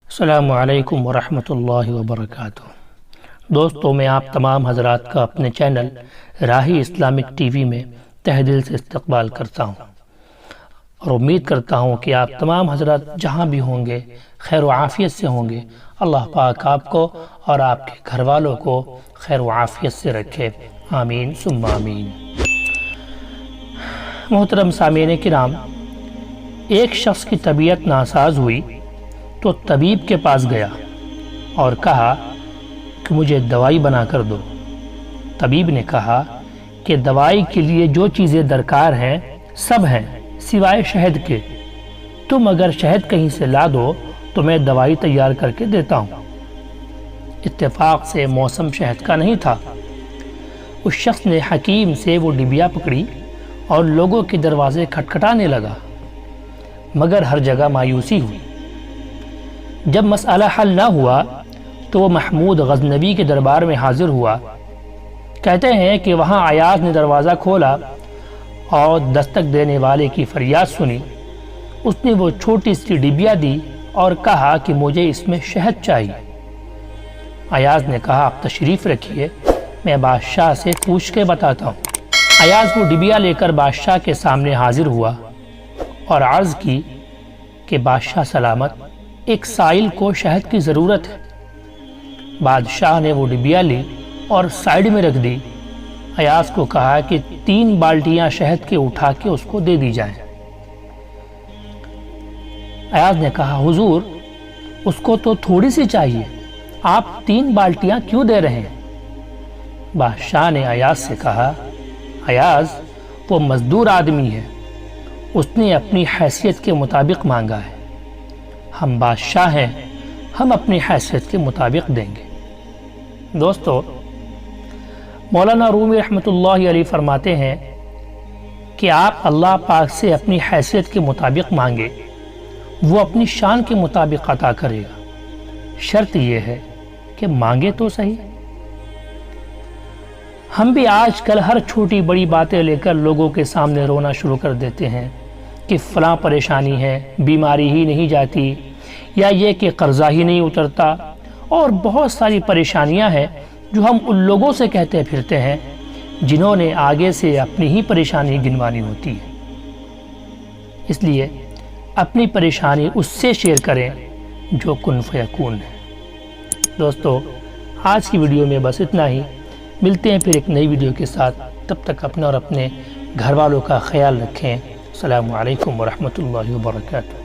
السلام علیکم ورحمۃ اللہ وبرکاتہ۔ دوستو، میں آپ تمام حضرات کا اپنے چینل راہی اسلامک ٹی وی میں تہہ دل سے استقبال کرتا ہوں اور امید کرتا ہوں کہ آپ تمام حضرات جہاں بھی ہوں گے خیر و عافیت سے ہوں گے۔ اللہ پاک آپ کو اور آپ کے گھر والوں کو خیر و عافیت سے رکھے، آمین ثم آمین۔ محترم سامعین کرام، ایک شخص کی طبیعت ناساز ہوئی تو طبیب کے پاس گیا اور کہا کہ مجھے دوائی بنا کر دو۔ طبیب نے کہا کہ دوائی کے لیے جو چیزیں درکار ہیں سب ہیں سوائے شہد کے، تم اگر شہد کہیں سے لا دو تو میں دوائی تیار کر کے دیتا ہوں۔ اتفاق سے موسم شہد کا نہیں تھا۔ اس شخص نے حکیم سے وہ ڈبیا پکڑی اور لوگوں کے دروازے کھٹکھٹانے لگا، مگر ہر جگہ مایوسی ہوئی۔ جب مسئلہ حل نہ ہوا تو وہ محمود غزنوی کے دربار میں حاضر ہوا۔ کہتے ہیں کہ وہاں ایاز نے دروازہ کھولا اور دستک دینے والے کی فریاد سنی۔ اس نے وہ چھوٹی سی ڈبیا دی اور کہا کہ مجھے اس میں شہد چاہیے۔ ایاز نے کہا آپ تشریف رکھیے، میں بادشاہ سے پوچھ کے بتاتا ہوں۔ ایاز وہ ڈبیا لے کر بادشاہ کے سامنے حاضر ہوا اور عرض کی کہ بادشاہ سلامت، ایک سائل کو شہد کی ضرورت ہے۔ بادشاہ نے وہ ڈبیا لی اور سائیڈ میں رکھ دی۔ ایاز کو کہا کہ 3 بالٹیاں شہد کے اٹھا کے اس کو دے دی جائیں۔ ایاز نے کہا حضور، اس کو تو تھوڑی سی چاہیے، آپ 3 بالٹیاں کیوں دے رہے ہیں؟ بادشاہ نے ایاز سے کہا ایاز وہ مزدور آدمی ہے، اس نے اپنی حیثیت کے مطابق مانگا ہے، ہم بادشاہ ہیں، ہم اپنی حیثیت کے مطابق دیں گے۔ دوستو، مولانا رومی رحمۃ اللہ علیہ فرماتے ہیں کہ آپ اللہ پاک سے اپنی حیثیت کے مطابق مانگے، وہ اپنی شان کے مطابق عطا کرے گا، شرط یہ ہے کہ مانگے تو صحیح۔ ہم بھی آج کل ہر چھوٹی بڑی باتیں لے کر لوگوں کے سامنے رونا شروع کر دیتے ہیں کہ فلاں پریشانی ہے، بیماری ہی نہیں جاتی، یا یہ کہ قرضہ ہی نہیں اترتا، اور بہت ساری پریشانیاں ہیں جو ہم ان لوگوں سے کہتے پھرتے ہیں جنہوں نے آگے سے اپنی ہی پریشانی گنوانی ہوتی ہے۔ اس لیے اپنی پریشانی اس سے شیئر کریں جو کن فیکون ہے۔ دوستو، آج کی ویڈیو میں بس اتنا ہی، ملتے ہیں پھر ایک نئی ویڈیو کے ساتھ، تب تک اپنا اور اپنے گھر والوں کا خیال رکھیں۔ السلام علیکم ورحمۃ اللہ وبرکاتہ۔